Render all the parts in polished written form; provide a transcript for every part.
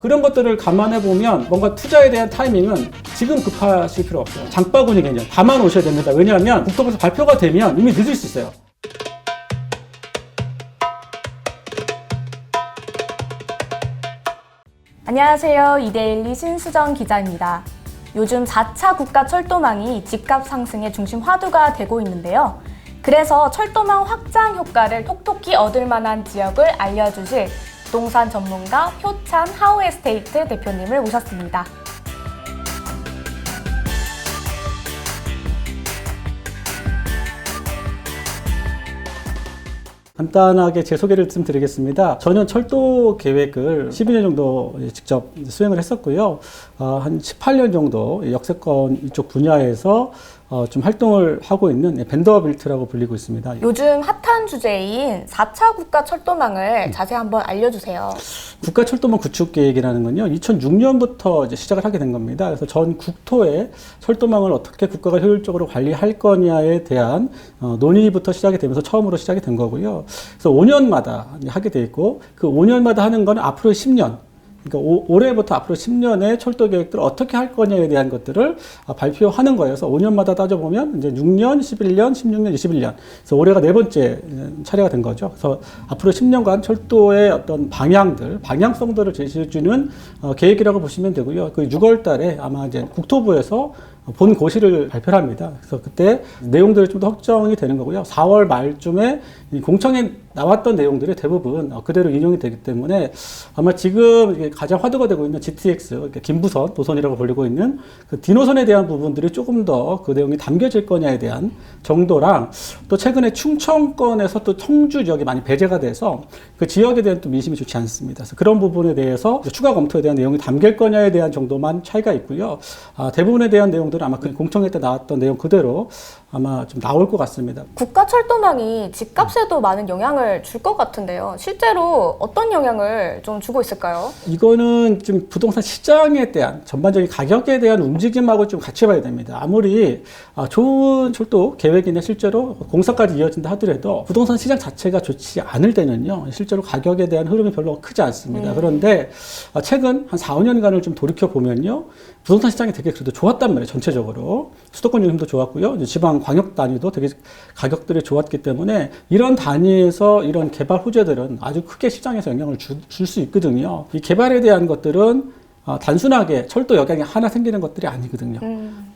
그런 것들을 감안해 보면 뭔가 투자에 대한 타이밍은 지금 급하실 필요 없어요. 장바구니 개념 담아 놓으셔야 됩니다. 왜냐하면 국토부에서 발표가 되면 이미 늦을 수 있어요. 안녕하세요. 이데일리 신수정 기자입니다. 요즘 4차 국가 철도망이 집값 상승의 중심 화두가 되고 있는데요. 그래서 철도망 확장 효과를 톡톡히 얻을 만한 지역을 알려주실 부동산 전문가 표찬 하우에스테이트 대표님을 모셨습니다. 간단하게 제 소개를 좀 드리겠습니다. 저는 철도 계획을 12년 정도 직접 수행을 했었고요. 한 18년 정도 역세권 이쪽 분야에서 좀 활동을 하고 있는 벤더빌트라고 불리고 있습니다. 요즘 핫한 주제인 4차 국가 철도망을 자세히 한번 알려주세요. 국가철도망 구축 계획이라는 건요, 2006년부터 이제 시작을 하게 된 겁니다. 그래서 전 국토의 철도망을 어떻게 국가가 효율적으로 관리할 거냐에 대한 논의부터 시작이 되면서 처음으로 시작이 된 거고요. 그래서 5년마다 하게 돼 있고, 그 5년마다 하는 건 앞으로 10년. 그러니까 올해부터 앞으로 10년의 철도 계획들을 어떻게 할 거냐에 대한 것들을 발표하는 거예요. 그래서 5년마다 따져보면 이제 6년, 11년, 16년, 21년. 그래서 올해가 4번째 차례가 된 거죠. 그래서 앞으로 10년간 철도의 어떤 방향성들을 제시해주는 계획이라고 보시면 되고요. 그 6월 달에 아마 이제 국토부에서 본 고시를 발표를 합니다. 그래서 그때 내용들이 좀 더 확정이 되는 거고요. 4월 말쯤에 공청에 나왔던 내용들이 대부분 그대로 인용이 되기 때문에 아마 지금 가장 화두가 되고 있는 GTX, 김부선 노선이라고 불리고 있는 그 D노선에 대한 부분들이 조금 더 그 내용이 담겨질 거냐에 대한 정도랑, 또 최근에 충청권에서 또 청주 지역이 많이 배제가 돼서 그 지역에 대한 또 민심이 좋지 않습니다. 그래서 그런 부분에 대해서 추가 검토에 대한 내용이 담길 거냐에 대한 정도만 차이가 있고요. 대부분에 대한 내용들은 아마 그 공청회 때 나왔던 내용 그대로 아마 좀 나올 것 같습니다. 국가 철도망이 집값에도 많은 영향을 줄 것 같은데요. 실제로 어떤 영향을 좀 주고 있을까요? 이거는 좀 부동산 시장에 대한 전반적인 가격에 대한 움직임하고 좀 같이 봐야 됩니다. 아무리 좋은 철도 계획이나 실제로 공사까지 이어진다 하더라도 부동산 시장 자체가 좋지 않을 때는요, 실제로 가격에 대한 흐름이 별로 크지 않습니다. 그런데 최근 한 4, 5년간을 좀 돌이켜 보면요, 부동산 시장이 되게 그래도 좋았단 말이에요. 전체적으로 수도권 중심도 좋았고요, 이제 지방 광역 단위도 되게 가격들이 좋았기 때문에 이런 단위에서 이런 개발 호재들은 아주 크게 시장에서 영향을 줄 수 있거든요. 이 개발에 대한 것들은 단순하게 철도 역량이 하나 생기는 것들이 아니거든요.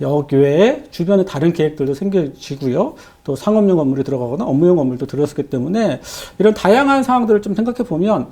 역 외에 주변에 다른 계획들도 생겨지고요. 또 상업용 건물이 들어가거나 업무용 건물도 들어섰기 때문에 이런 다양한 상황들을 좀 생각해 보면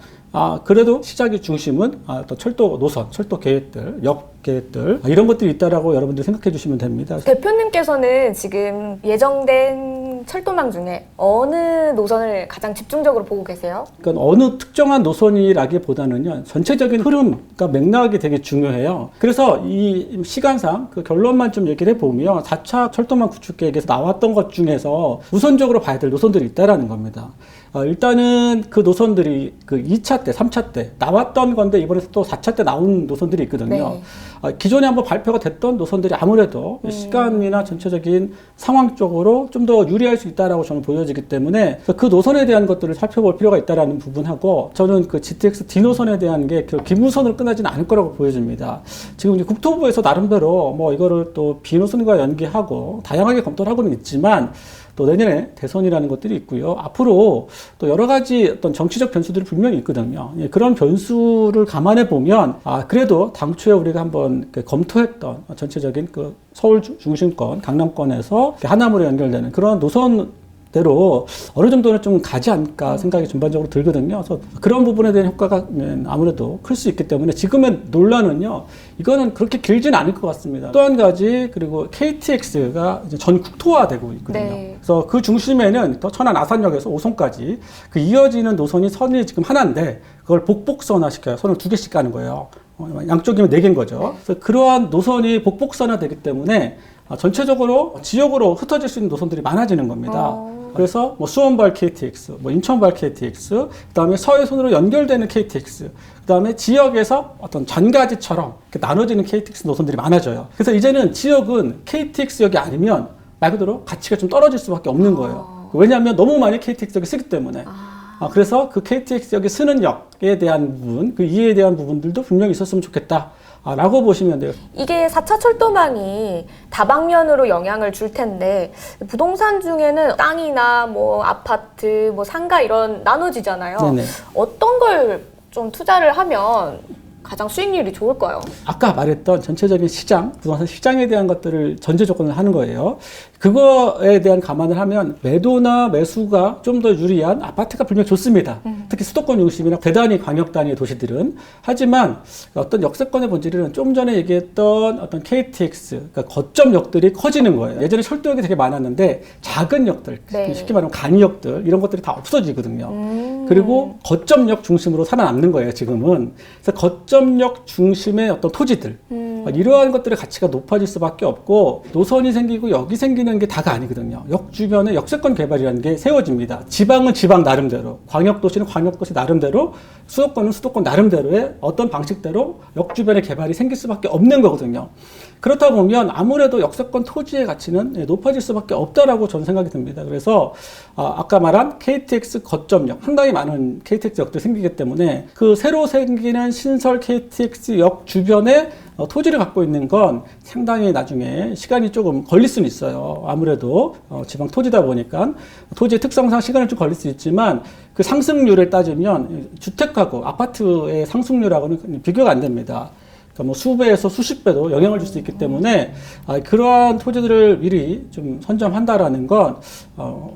그래도 시작의 중심은 또 철도 노선, 철도 계획들, 역 계획들 이런 것들이 있다라고 여러분들 생각해 주시면 됩니다. 대표님께서는 지금 예정된 철도망 중에 어느 노선을 가장 집중적으로 보고 계세요? 그러니까 어느 특정한 노선이라기보다는요, 전체적인 흐름과 맥락이 되게 중요해요. 그래서 이 시간상 그 결론만 좀 얘기를 해보면 4차 철도망 구축 계획에서 나왔던 것 중에서 우선적으로 봐야 될 노선들이 있다라는 겁니다. 일단은 그 노선들이 그 2차 때, 3차 때 나왔던 건데 이번에 또 4차 때 나온 노선들이 있거든요. 네. 기존에 한번 발표가 됐던 노선들이 아무래도 시간이나 전체적인 상황 쪽으로 좀 더 유리할 수 있다라고 저는 보여지기 때문에 그 노선에 대한 것들을 살펴볼 필요가 있다라는 부분하고, 저는 그 GTX D노선에 대한 게 B노선으로 끝나지는 않을 거라고 보여집니다. 지금 이제 국토부에서 나름대로 뭐 이거를 또 B노선과 연계하고 다양하게 검토를 하고는 있지만, 또 내년에 대선이라는 것들이 있고요. 앞으로 또 여러 가지 어떤 정치적 변수들이 분명히 있거든요. 그런 변수를 감안해 보면 그래도 당초에 우리가 한번 검토했던 전체적인 그 서울 중심권, 강남권에서 하남으로 연결되는 그런 노선대로 어느 정도는 좀 가지 않을까 생각이 전반적으로 들거든요. 그래서 그런 부분에 대한 효과가 아무래도 클 수 있기 때문에 지금의 논란은요, 이거는 그렇게 길지는 않을 것 같습니다. 또 한 가지, 그리고 KTX가 이제 전 국토화되고 있거든요. 네. 그래서 그 중심에는 또 천안 아산역에서 오송까지 그 이어지는 노선이 선이 지금 하나인데 그걸 복복선화 시켜요. 선을 2개씩 가는 거예요. 양쪽이면 4개인 거죠. 그래서 그러한 노선이 복복선화 되기 때문에 전체적으로 지역으로 흩어질 수 있는 노선들이 많아지는 겁니다. 그래서 뭐 수원발 KTX, 뭐 인천발 KTX, 그다음에 서해선으로 연결되는 KTX, 그다음에 지역에서 어떤 전가지처럼 이렇게 나눠지는 KTX 노선들이 많아져요. 그래서 이제는 지역은 KTX역이 아니면 말 그대로 가치가 좀 떨어질 수밖에 없는 거예요. 왜냐하면 너무 많이 KTX역이 쓰기 때문에. 그래서 그 KTX역에 쓰는 역에 대한 부분, 그 이해에 대한 부분들도 분명히 있었으면 좋겠다. 라고 보시면 돼요. 이게 4차 철도망이 다방면으로 영향을 줄 텐데 부동산 중에는 땅이나 뭐 아파트, 뭐 상가 이런 나눠지잖아요. 네네. 어떤 걸 좀 투자를 하면 가장 수익률이 좋을까요? 아까 말했던 전체적인 시장, 부동산 시장에 대한 것들을 전제 조건을 하는 거예요. 그거에 대한 감안을 하면 매도나 매수가 좀 더 유리한 아파트가 분명 좋습니다. 특히 수도권 중심이나 대단히 광역 단위의 도시들은. 하지만 어떤 역세권의 본질은 좀 전에 얘기했던 어떤 KTX, 그러니까 거점역들이 커지는 거예요. 예전에 철도역이 되게 많았는데 작은 역들, 네. 쉽게 말하면 간이역들 이런 것들이 다 없어지거든요. 그리고 거점역 중심으로 살아남는 거예요, 지금은. 그래서 거점역 중심의 어떤 토지들, 이러한 것들의 가치가 높아질 수밖에 없고 노선이 생기고 역이 생기는 게 다가 아니거든요. 역 주변에 역세권 개발이라는 게 세워집니다. 지방은 지방 나름대로, 광역도시는 광역도시 나름대로, 수도권은 수도권 나름대로의 어떤 방식대로 역 주변에 개발이 생길 수밖에 없는 거거든요. 그렇다 보면 아무래도 역세권 토지의 가치는 높아질 수밖에 없다라고 저는 생각이 듭니다. 그래서 아까 말한 KTX 거점역, 상당히 많은 KTX 역들이 생기기 때문에 그 새로 생기는 신설 KTX 역 주변에 토지를 갖고 있는 건 상당히 나중에 시간이 조금 걸릴 수는 있어요. 아무래도 지방 토지다 보니까 토지의 특성상 시간이 좀 걸릴 수 있지만 그 상승률을 따지면 주택하고 아파트의 상승률하고는 비교가 안 됩니다. 그러니까 뭐 수배에서 수십 배도 영향을 줄 수 있기 때문에 그러한 토지들을 미리 좀 선점한다라는 건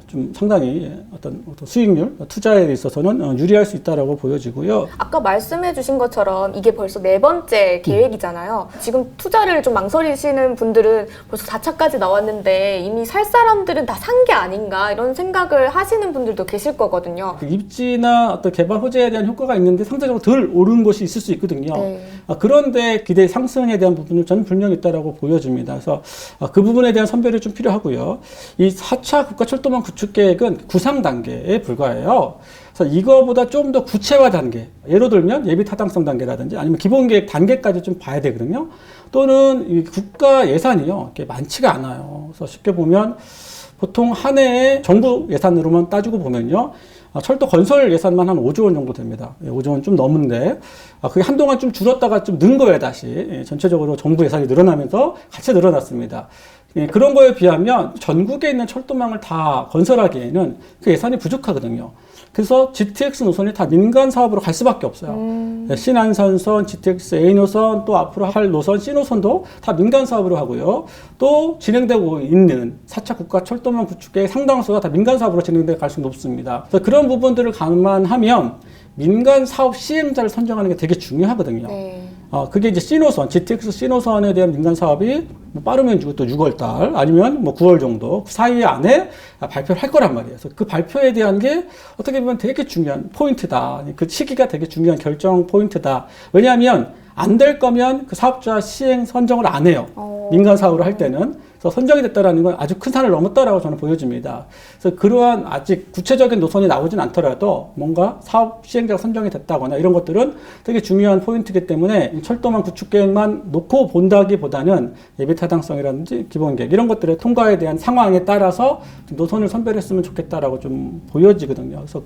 좀 상당히 어떤 수익률, 투자에 있어서는 유리할 수 있다라고 보여지고요. 아까 말씀해 주신 것처럼 이게 벌써 4번째 계획이잖아요. 지금 투자를 좀 망설이시는 분들은 벌써 4차까지 나왔는데 이미 살 사람들은 다 산 게 아닌가 이런 생각을 하시는 분들도 계실 거거든요. 그 입지나 어떤 개발 호재에 대한 효과가 있는데 상대적으로 덜 오른 곳이 있을 수 있거든요. 네. 그런데 기대 상승에 대한 부분을 저는 분명히 있다라고 보여집니다. 그래서 그 부분에 대한 선별이 좀 필요하고요. 이 4차 국가철도망 구축 계획은 구상 단계에 불과해요. 그래서 이거보다 좀 더 구체화 단계, 예를 들면 예비 타당성 단계라든지 아니면 기본 계획 단계까지 좀 봐야 되거든요. 또는 이 국가 예산이요, 이게 많지가 않아요. 그래서 쉽게 보면 보통 한 해에 정부 예산으로만 따지고 보면요. 철도 건설 예산만 한 5조 원 정도 됩니다. 5조 원 좀 넘는데, 그게 한동안 좀 줄었다가 좀 는 거예요, 다시. 전체적으로 정부 예산이 늘어나면서 같이 늘어났습니다. 그런 거에 비하면 전국에 있는 철도망을 다 건설하기에는 그 예산이 부족하거든요. 그래서 GTX 노선이 다 민간 사업으로 갈 수밖에 없어요. 신안산선, GTX A 노선, 또 앞으로 할 노선 C 노선도 다 민간 사업으로 하고요. 또 진행되고 있는 4차 국가 철도망 구축의 상당수가 다 민간 사업으로 진행될 가능성이 높습니다. 그래서 그런 부분들을 감안하면 민간 사업 시행자를 선정하는 게 되게 중요하거든요. 네. 그게 이제 C노선, GTX C노선에 대한 민간 사업이 뭐 빠르면 또 6월 달 아니면 뭐 9월 정도 그 사이 안에 발표를 할 거란 말이에요. 그래서 그 발표에 대한 게 어떻게 보면 되게 중요한 포인트다. 그 시기가 되게 중요한 결정 포인트다. 왜냐하면 안 될 거면 그 사업자 시행 선정을 안 해요. 민간 사업을 할 때는. 그래서 선정이 됐다라는 건 아주 큰 산을 넘었다라고 저는 보여집니다. 그래서 그러한 아직 구체적인 노선이 나오진 않더라도 뭔가 사업 시행자가 선정이 됐다거나 이런 것들은 되게 중요한 포인트이기 때문에 철도망 구축 계획만 놓고 본다기보다는 예비 타당성이라든지 기본 계획 이런 것들의 통과에 대한 상황에 따라서 노선을 선별했으면 좋겠다라고 좀 보여지거든요. 그래서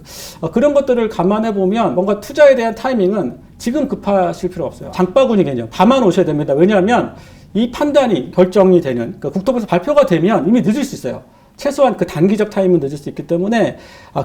그런 것들을 감안해 보면 뭔가 투자에 대한 타이밍은 지금 급하실 필요 없어요. 장바구니 개념 담아 놓으셔야 됩니다. 왜냐하면 이 판단이 결정이 되는, 그러니까 국토부에서 발표가 되면 이미 늦을 수 있어요. 최소한 그 단기적 타임은 늦을 수 있기 때문에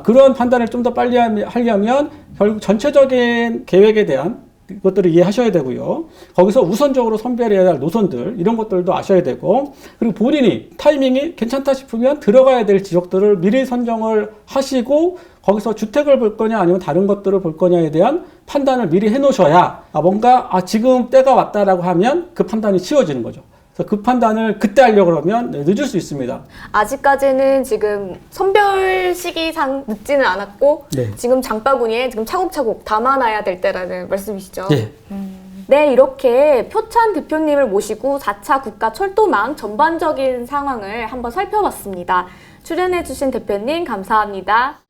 그런 판단을 좀 더 빨리 하려면 결국 전체적인 계획에 대한 것들을 이해하셔야 되고요. 거기서 우선적으로 선별해야 할 노선들 이런 것들도 아셔야 되고 그리고 본인이 타이밍이 괜찮다 싶으면 들어가야 될 지역들을 미리 선정을 하시고 거기서 주택을 볼 거냐 아니면 다른 것들을 볼 거냐에 대한 판단을 미리 해놓으셔야 뭔가 지금 때가 왔다라고 하면 그 판단이 쉬워지는 거죠. 그래서 그 판단을 그때 하려고 그러면 늦을 수 있습니다. 아직까지는 지금 선별 시기상 늦지는 않았고 네. 지금 장바구니에 지금 차곡차곡 담아놔야 될 때라는 말씀이시죠? 네. 네, 이렇게 표찬 대표님을 모시고 4차 국가 철도망 전반적인 상황을 한번 살펴봤습니다. 출연해주신 대표님 감사합니다.